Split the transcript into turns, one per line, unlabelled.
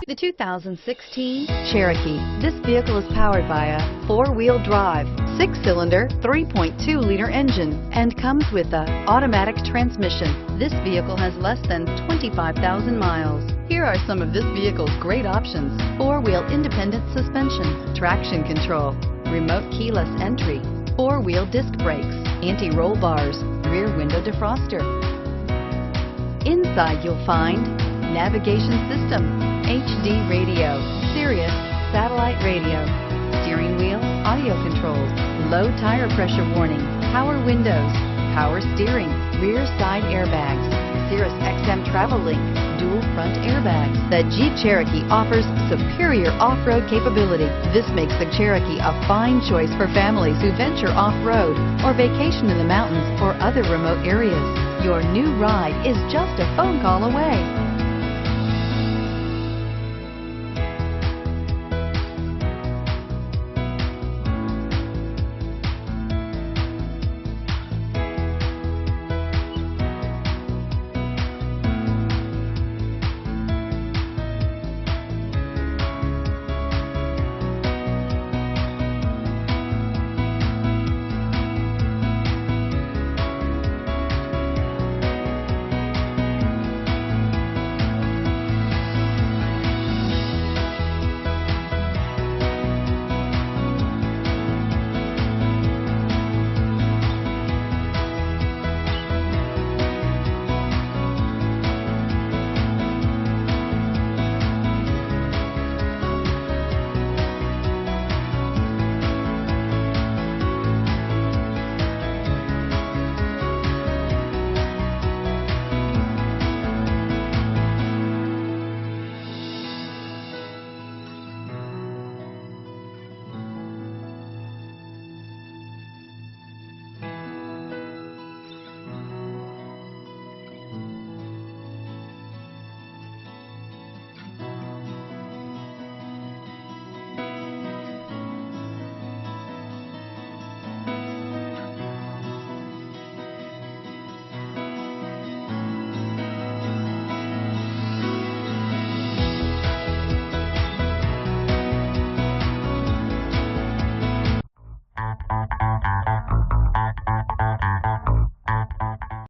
The 2016 Cherokee. This vehicle is powered by a four-wheel drive, six-cylinder, 3.2-liter engine, and comes with an automatic transmission. This vehicle has less than 25,000 miles. Here are some of this vehicle's great options: four-wheel independent suspension, traction control, remote keyless entry, four-wheel disc brakes, anti-roll bars, rear window defroster. Inside you'll find navigation system, HD radio, Sirius satellite radio, steering wheel audio controls, low tire pressure warning, power windows, power steering, rear side airbags, Sirius XM travel link, dual front airbags. The Jeep Cherokee offers superior off-road capability. This makes the Cherokee a fine choice for families who venture off-road or vacation in the mountains or other remote areas. Your new ride is just a phone call away.